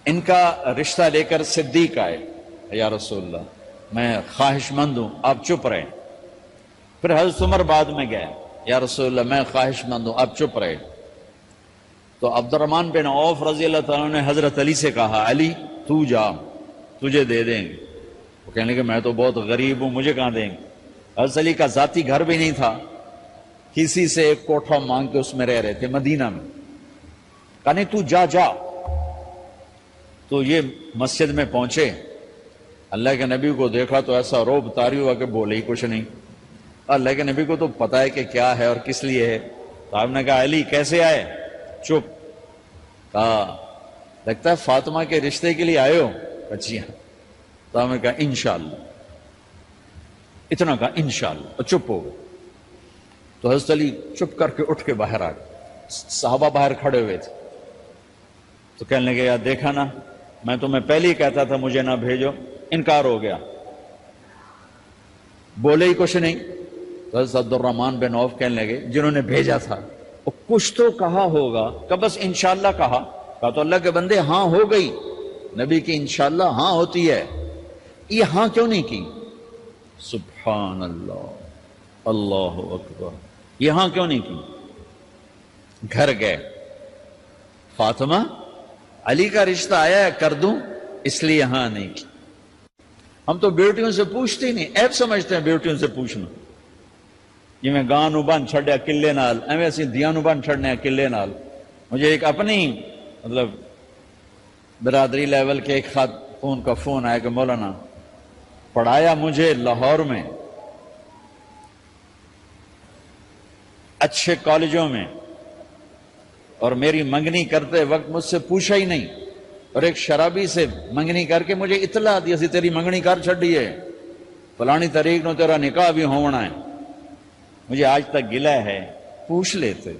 ان کا رشتہ لے کر صدیق آئے، یا رسول اللہ میں خواہش مند ہوں، آپ چپ رہے۔ پھر حضرت عمر بعد میں گئے، یا رسول اللہ میں خواہش مند ہوں، آپ چپ رہے۔ تو عبد الرحمن بن عوف رضی اللہ تعالیٰ نے حضرت علی سے کہا، علی تو جا، تجھے دے دیں گے۔ وہ کہنے لگے میں تو بہت غریب ہوں، مجھے کہاں دیں گے؟ حضرت علی کا ذاتی گھر بھی نہیں تھا، کسی سے ایک کوٹھا مانگ کے اس میں رہ رہے تھے مدینہ میں۔ کہا نہیں تو جا جا۔ تو یہ مسجد میں پہنچے، اللہ کے نبی کو دیکھا تو ایسا روب طاری ہوا کہ بولے ہی کچھ نہیں۔ اللہ کے نبی کو تو پتا ہے کہ کیا ہے اور کس لیے ہے۔ تو آپ نے کہا علی کیسے آئے؟ چپ۔ کہا لگتا ہے فاطمہ کے رشتے کے لیے آئے ہو؟ جی ہاں۔ تو آپ نے کہا انشاءاللہ، اتنا کہا انشاءاللہ، اور چپ ہو گئے۔ تو حضرت علی چپ کر کے اٹھ کے باہر آ گئے، صحابہ باہر کھڑے ہوئے تھے۔ تو کہنے لگے یار دیکھا نا، میں تمہیں پہلے ہی کہتا تھا مجھے نہ بھیجو، انکار ہو گیا، بولے ہی کچھ نہیں۔ تو حضرت عبد الرحمن بن عوف کہنے لگے جنہوں نے بھیجا تھا وہ کچھ تو کہا ہوگا، کہ بس انشاءاللہ کہا تو اللہ کے بندے ہاں ہو گئی، نبی کی انشاءاللہ ہاں ہوتی ہے، یہ ہاں کیوں نہیں کی؟ سبحان اللہ، اللہ اکبر، یہ ہاں کیوں نہیں کی؟ گھر گئے، فاطمہ علی کا رشتہ آیا ہے کر دوں، اس لیے ہاں نہیں کی۔ ہم تو بیٹیوں سے پوچھتے ہی نہیں، عیب سمجھتے ہیں بیٹیوں سے پوچھنا۔ جی میں گاں نو بن چھڑیا قلعے نال، ایویں اسی دیاں نو بن چھڑنے قلعے نال۔ مجھے ایک اپنی مطلب برادری لیول کے ایک خاتون کا فون آیا کہ مولانا پڑھایا مجھے لاہور میں اچھے کالجوں میں، اور میری منگنی کرتے وقت مجھ سے پوچھا ہی نہیں، اور ایک شرابی سے منگنی کر کے مجھے اطلاع دی اسی تیری منگنی کر چھڑی ہے، فلانی تاریخ نو تیرا نکاح بھی ہونا ہے۔ مجھے آج تک گلہ ہے، پوچھ لیتے،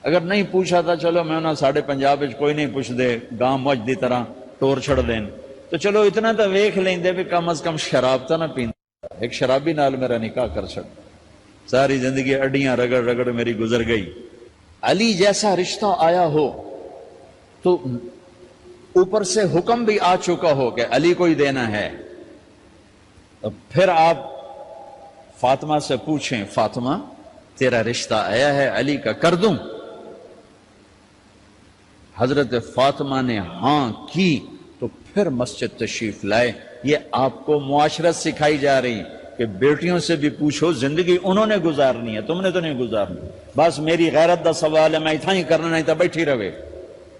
اگر نہیں پوچھا تھا چلو میں انہاں ساڑھے پنجاب وچ کوئی نہیں پوچھ دے، گاں مجھ دی طرح ٹور چھڑ دین، تو چلو اتنا تو ویکھ لیں دے بھی کم از کم شراب تا نہ پیندا۔ ایک شرابی نال میرا نکاح کر چھڑ، ساری زندگی اڈیاں رگڑ رگڑ میری گزر گئی۔ علی جیسا رشتہ آیا ہو تو اوپر سے حکم بھی آ چکا ہو کہ علی کو ہی دینا ہے، پھر آپ فاطمہ سے پوچھیں فاطمہ تیرا رشتہ آیا ہے علی کا کر دوں؟ حضرت فاطمہ نے ہاں کی تو پھر مسجد تشریف لائے۔ یہ آپ کو معاشرت سکھائی جا رہی کہ بیٹیوں سے بھی پوچھو، زندگی انہوں نے گزارنی ہے، تم نے تو نہیں گزارنی۔ بس میری غیرت دا سوال ہے، میں اتنا ہی کرنا نہیں تھا بیٹھی رہے۔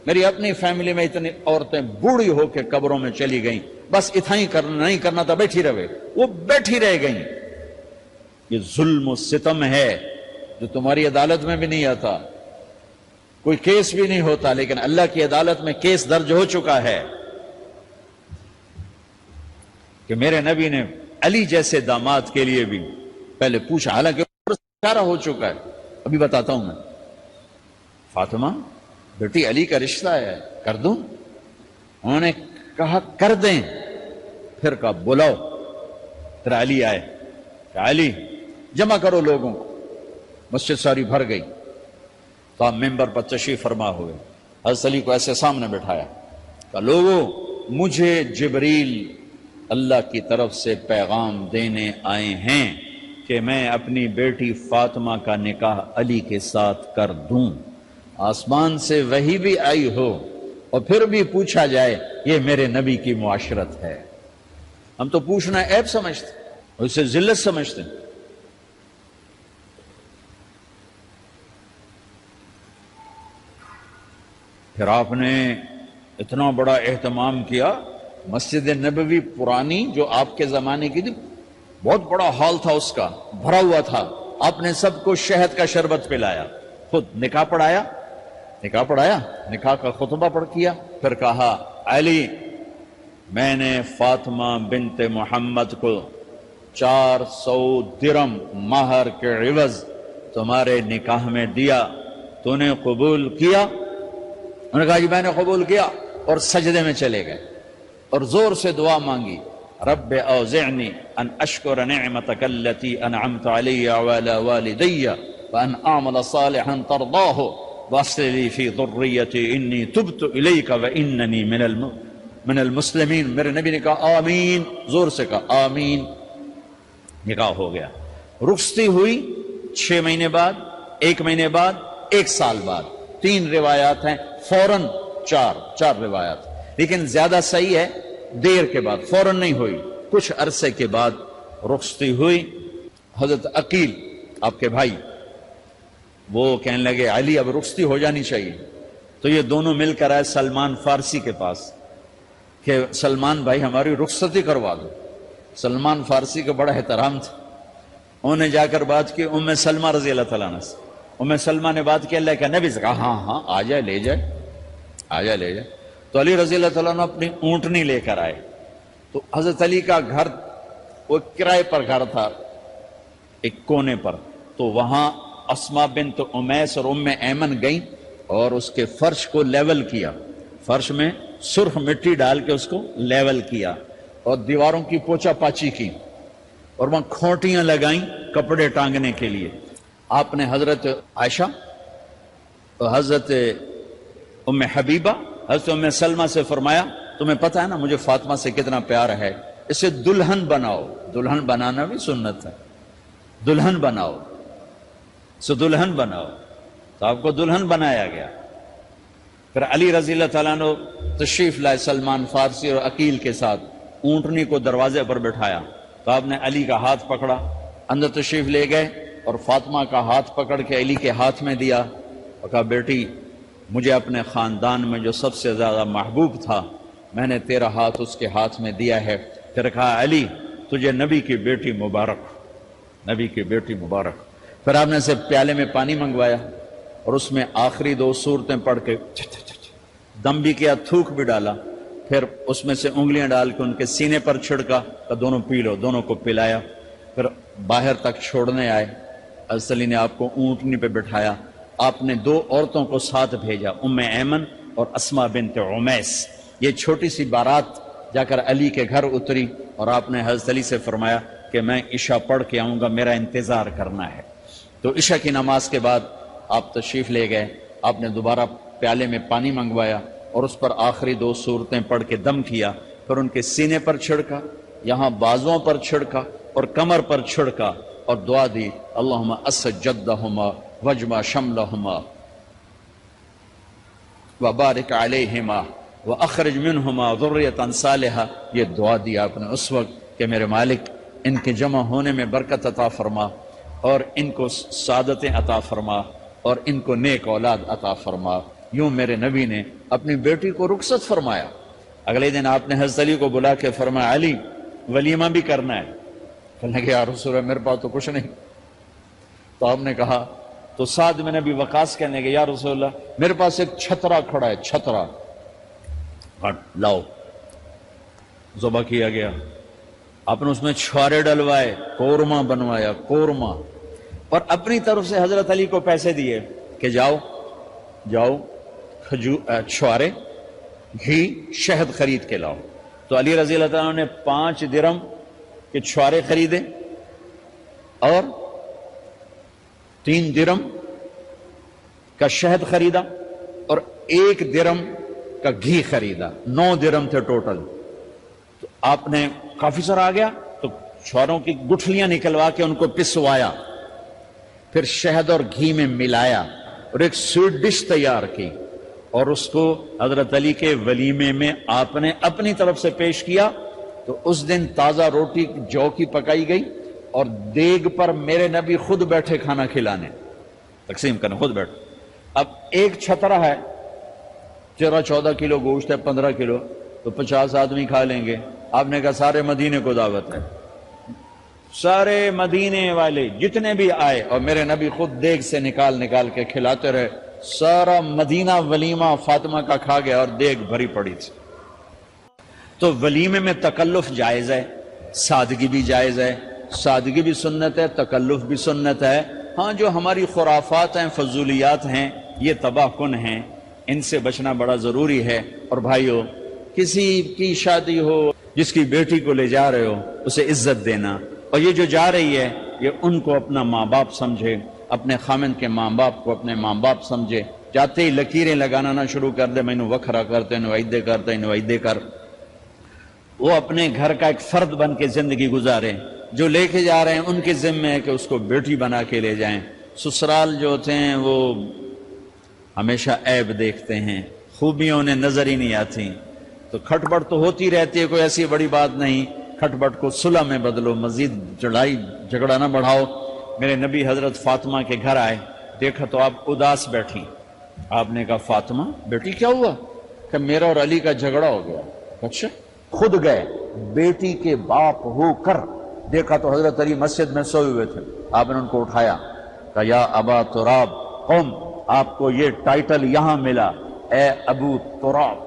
میری اپنی فیملی میں اتنی عورتیں بوڑھی ہو کے قبروں میں چلی گئیں، بس اتنا ہی کرنا نہیں کرنا تھا بیٹھی رہے، وہ بیٹھی رہ گئیں۔ یہ ظلم و ستم ہے جو تمہاری عدالت میں بھی نہیں آتا، کوئی کیس بھی نہیں ہوتا، لیکن اللہ کی عدالت میں کیس درج ہو چکا ہے کہ میرے نبی نے علی جیسے داماد کے لیے بھی پہلے پوچھا، حالانکہ اشارہ ہو چکا ہے۔ ابھی بتاتا ہوں میں۔ فاطمہ بیٹی علی کا رشتہ ہے کر دوں؟ انہوں نے کہا کر دیں، پھر کہا بلاؤ۔ پھر علی آئے کہ علی جمع کرو لوگوں کو، مسجد ساری بھر گئی، تو آپ ممبر پر تشریف فرما ہوئے، حضرت علی کو ایسے سامنے بٹھایا، کہ لوگوں مجھے جبریل اللہ کی طرف سے پیغام دینے آئے ہیں کہ میں اپنی بیٹی فاطمہ کا نکاح علی کے ساتھ کر دوں۔ آسمان سے وحی بھی آئی ہو اور پھر بھی پوچھا جائے، یہ میرے نبی کی معاشرت ہے۔ ہم تو پوچھنا عیب سمجھتے اور اسے ذلت سمجھتے ہیں۔ پھر آپ نے اتنا بڑا اہتمام کیا، مسجد نبوی پرانی جو آپ کے زمانے کی تھی، بہت بڑا ہال تھا، اس کا بھرا ہوا تھا، آپ نے سب کو شہد کا شربت پلایا، خود نکاح پڑھایا، نکاح کا خطبہ پڑھ کیا، پھر کہا علی میں نے فاطمہ بنت محمد کو 400 درم مہر کے عوض تمہارے نکاح میں دیا، تو نے قبول کیا؟ انہوں نے کہا جی میں نے قبول کیا، اور سجدے میں چلے گئے اور زور سے دعا مانگی، رب اوزعنی ان اشکر نعمتک التی انعمت علی وعلی والدی وان اعمل صالحا ترضاہ واصلح لی فی ذریتی انی تبت الیک واننی من المسلمین. میرے نبی نے کہا آمین، زور سے کہا آمین. نکاح ہو گیا. رخصتی ہوئی 6 مہینے بعد، 1 مہینے بعد، 1 سال بعد. 3 روایات ہیں، فوراً 4 روایات، لیکن زیادہ صحیح ہے دیر کے بعد، فوراً نہیں ہوئی، کچھ عرصے کے بعد رخصتی ہوئی. حضرت عقیل آپ کے بھائی وہ کہنے لگے علی اب رخصتی ہو جانی چاہیے. تو یہ دونوں مل کر آئے سلمان فارسی کے پاس کہ سلمان بھائی ہماری رخصتی کروا دو. سلمان فارسی کا بڑا احترام تھا. انہوں نے جا کر بات کی ام سلمہ رضی اللہ تعالیٰ عنہ سے. ام سلمہ نے بات کی اللہ کے نبی سے کہا ہاں آ جائے لے جائے. تو علی رضی اللہ تعالیٰ عنہ اپنی اونٹنی لے کر آئے. تو حضرت علی کا گھر وہ کرائے پر گھر تھا ایک کونے پر. تو وہاں اسما بنت امیس اور ام ایمن گئیں اور اس کے فرش کو لیول کیا، فرش میں سرخ مٹی ڈال کے اس کو لیول کیا اور دیواروں کی پوچا پاچی کی اور وہاں کھوٹیاں لگائیں کپڑے ٹانگنے کے لیے. آپ نے حضرت عائشہ، حضرت ام حبیبہ، حضرت ام سلمہ سے فرمایا تمہیں پتہ ہے نا مجھے فاطمہ سے کتنا پیار ہے، اسے دلہن بناؤ. دلہن بنانا بھی سنت ہے، دلہن بناؤ، دلہن بناؤ. تو آپ کو دلہن بنایا گیا. پھر علی رضی اللہ تعالیٰ عنہ تشریف لائے سلمان فارسی اور عقیل کے ساتھ. اونٹنی کو دروازے پر بٹھایا تو آپ نے علی کا ہاتھ پکڑا، اندر تشریف لے گئے اور فاطمہ کا ہاتھ پکڑ کے علی کے ہاتھ میں دیا اور کہا بیٹی مجھے اپنے خاندان میں جو سب سے زیادہ محبوب تھا میں نے تیرا ہاتھ اس کے ہاتھ میں دیا ہے. پھر کہا علی تجھے نبی کی بیٹی مبارک، نبی کی بیٹی مبارک. پھر آپ نے اسے پیالے میں پانی منگوایا اور اس میں آخری 2 سورتیں پڑھ کے دم بھی کیا، تھوک بھی ڈالا. پھر اس میں سے انگلیاں ڈال کے ان کے سینے پر چھڑکا کہ دونوں پی لو، دونوں کو پلایا. پھر باہر تک چھوڑنے آئے. حضرت علی نے آپ کو اونٹنی پہ بٹھایا. آپ نے 2 عورتوں کو ساتھ بھیجا، ام ایمن اور اسما بنت امیس. یہ چھوٹی سی بارات جا کر علی کے گھر اتری اور آپ نے حضرت علی سے فرمایا کہ میں عشاء پڑھ کے آؤں گا، میرا انتظار کرنا ہے. تو عشاء کی نماز کے بعد آپ تشریف لے گئے. آپ نے دوبارہ پیالے میں پانی منگوایا اور اس پر آخری 2 سورتیں پڑھ کے دم کیا. پھر ان کے سینے پر چھڑکا، یہاں بازوؤں پر چھڑکا اور کمر پر چھڑکا اور دعا دی اللہم اسد جدہما وجمع شملہما وبارک علیہما واخرج منہما ذریۃ صالحہ. یہ دعا دی آپ نے اس وقت کہ میرے مالک ان کے جمع ہونے میں برکت عطا فرما اور ان کو سعادتیں عطا فرما اور ان کو نیک اولاد عطا فرما. یوں میرے نبی نے اپنی بیٹی کو رخصت فرمایا. اگلے دن آپ نے حضرت علی کو بلا کے فرمایا علی ولیمہ بھی کرنا ہے. کہنے لگے یا رسول اللہ میرے پاس تو کچھ نہیں. تو آپ نے کہا تو سعد بن ابی وقاص کہنے لگے یا رسول اللہ میرے پاس ایک چھترا کھڑا ہے، چھترا لاؤ. ذبح کیا گیا. آپ نے اس میں چھوارے ڈلوائے، قورمہ بنوایا، قورمہ. اور اپنی طرف سے حضرت علی کو پیسے دیے کہ جاؤ چھوارے، گھی، شہد خرید کے لاؤ. تو علی رضی اللہ تعالیٰ نے 5 درم کے چھوارے خریدے اور 3 درم کا شہد خریدا اور 1 درم کا گھی خریدا. 9 درم تھے ٹوٹل. تو آپ نے کافی سارا آ گیا تو چھواروں کی گٹھلیاں نکلوا کے ان کو پسوایا، پھر شہد اور گھی میں ملایا اور ایک سویٹ ڈش تیار کی اور اس کو حضرت علی کے ولیمے میں آپ نے اپنی طرف سے پیش کیا. تو اس دن تازہ روٹی جو کی پکائی گئی اور دیگ پر میرے نبی خود بیٹھے کھانا کھلانے، تقسیم کرنے خود بیٹھے. اب ایک چھترا ہے، 13-14 کلو گوشت ہے، 15 کلو، تو 50 آدمی کھا لیں گے. آپ نے کہا سارے مدینے کو دعوت ہے، سارے مدینے والے جتنے بھی آئے اور میرے نبی خود دیگ سے نکال کے کھلاتے رہے. سارا مدینہ ولیمہ فاطمہ کا کھا گیا اور دیگ بھری پڑی تھی. تو ولیمے میں تکلف جائز ہے، سادگی بھی جائز ہے. سادگی بھی سنت ہے، تکلف بھی سنت ہے. ہاں جو ہماری خرافات ہیں، فضولیات ہیں، یہ تباہ کن ہیں، ان سے بچنا بڑا ضروری ہے. اور بھائیو کسی کی شادی ہو، جس کی بیٹی کو لے جا رہے ہو اسے عزت دینا. اور یہ جو جا رہی ہے یہ ان کو اپنا ماں باپ سمجھے، اپنے خامن کے ماں باپ کو اپنے ماں باپ سمجھے. جاتے ہی لکیریں لگانا نہ شروع کر دے، میں وکھرا کرتے نوائدے کرتے نوائدے کر. وہ اپنے گھر کا ایک فرد بن کے زندگی گزارے. جو لے کے جا رہے ہیں ان کے ذمے ہے کہ اس کو بیٹی بنا کے لے جائیں. سسرال جو ہوتے ہیں وہ ہمیشہ عیب دیکھتے ہیں، خوبیوں انہیں نظر ہی نہیں آتی. تو کھٹ بٹ تو ہوتی رہتی ہے، کوئی ایسی بڑی بات نہیں. کھٹ بٹ کو صلح میں بدلو، مزید لڑائی جھگڑا نہ بڑھاؤ. میرے نبی حضرت فاطمہ کے گھر آئے، دیکھا تو آپ اداس بیٹھی. آپ نے کہا فاطمہ بیٹی کیا ہوا؟ کہ میرا اور علی کا جھگڑا ہو گیا. اچھا. خود گئے بیٹی کے باپ ہو کر، دیکھا تو حضرت علی مسجد میں سوئے ہوئے تھے. آپ نے ان کو اٹھایا، کہا یا ابا تراب قم، آپ کو یہ ٹائٹل یہاں ملا، اے ابو تراب.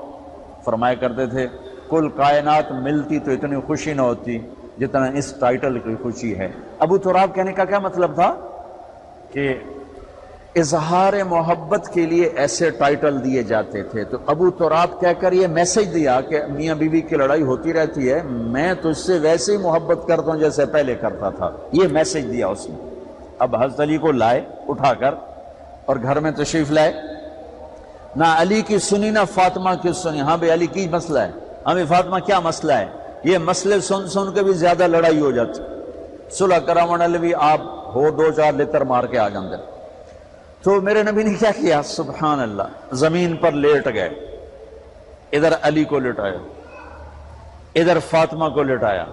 فرمایا کرتے تھے کل کائنات ملتی تو اتنی خوشی نہ ہوتی جتنا اس ٹائٹل کی خوشی ہے. ابو تراب کہنے کا کیا مطلب تھا؟ کہ اظہار محبت کے لیے ایسے ٹائٹل دیے جاتے تھے. تو ابو تراب کہہ کر یہ میسج دیا کہ میاں بیوی کی لڑائی ہوتی رہتی ہے، میں تجھ سے ویسے ہی محبت کرتا ہوں جیسے پہلے کرتا تھا. یہ میسج دیا اس نے. اب حضرت علی کو لائے اٹھا کر اور گھر میں تشریف لائے. نہ علی کی سنی نہ فاطمہ کی سنی. ہاں بھائی علی کی مسئلہ ہے، ہاں بھائی فاطمہ کیا مسئلہ ہے؟ یہ مسئلے سن سن کے بھی زیادہ لڑائی ہو جاتی. صلح کراون علی بھی آپ ہو 2-4 لتر مار کے آ جاندے. تو میرے نبی نے کیا کیا؟ سبحان اللہ، زمین پر لیٹ گئے. ادھر علی کو لٹایا، ادھر فاطمہ کو لٹایا.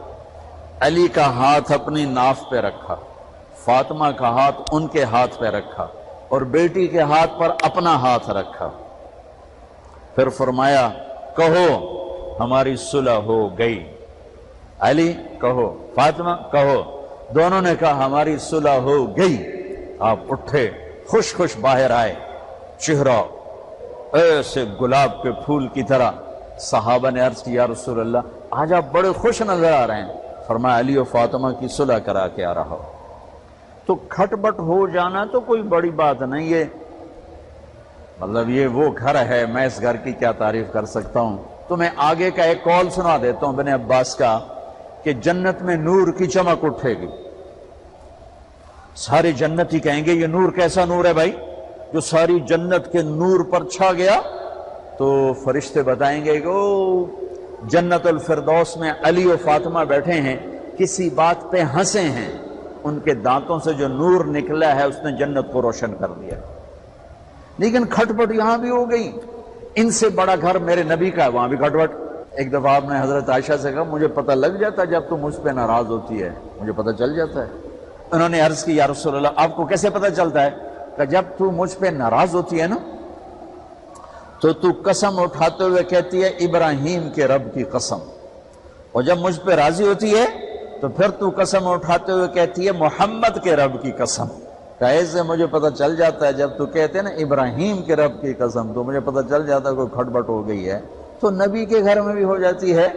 علی کا ہاتھ اپنی ناف پہ رکھا، فاطمہ کا ہاتھ ان کے ہاتھ پہ رکھا، اور بیٹی کے ہاتھ پر اپنا ہاتھ رکھا. پھر فرمایا کہو ہماری صلح ہو گئی. علی کہو، فاطمہ کہو. دونوں نے کہا ہماری صلح ہو گئی. آپ اٹھے، خوش خوش باہر آئے، چہرہ ایسے گلاب کے پھول کی طرح. صحابہ نے عرض کی یا رسول اللہ آج آپ بڑے خوش نظر آ رہے ہیں. فرمایا علی و فاطمہ کی صلح کرا کے آ رہا ہو. تو کھٹ بٹ ہو جانا تو کوئی بڑی بات نہیں ہے، مطلب یہ وہ گھر ہے، میں اس گھر کی کیا تعریف کر سکتا ہوں. تو میں آگے کا ایک قول سنا دیتا ہوں ابن عباس کا کہ جنت میں نور کی چمک اٹھے گی. سارے جنتی کہیں گے یہ نور کیسا نور ہے بھائی جو ساری جنت کے نور پر چھا گیا؟ تو فرشتے بتائیں گے کہ او جنت الفردوس میں علی و فاطمہ بیٹھے ہیں، کسی بات پہ ہنسے ہیں، ان کے دانتوں سے جو نور نکلا ہے اس نے جنت کو روشن کر دیا. لیکن کھٹ پٹ یہاں بھی ہو گئی. ان سے بڑا گھر میرے نبی کا ہے، وہاں بھی کھٹ پٹ. ایک دفعہ آپ نے حضرت عائشہ سے کہا مجھے پتہ لگ جاتا ہے جب تو مجھ پہ ناراض ہوتی ہے، مجھے پتہ چل جاتا ہے. انہوں نے عرض کی یا رسول اللہ آپ کو کیسے پتہ چلتا ہے؟ کہ جب تو مجھ پہ ناراض ہوتی ہے نا تو قسم اٹھاتے ہوئے کہتی ہے ابراہیم کے رب کی قسم، اور جب مجھ پہ راضی ہوتی ہے تو پھر تو قسم اٹھاتے ہوئے کہتی ہے محمد کے رب کی قسم. کہے سے مجھے پتہ چل جاتا ہے جب تو کہتے ہیں نا ابراہیم کے رب کی قسم تو مجھے پتہ چل جاتا ہے کوئی کھٹ بٹ ہو گئی ہے. تو نبی کے گھر میں بھی ہو جاتی ہے.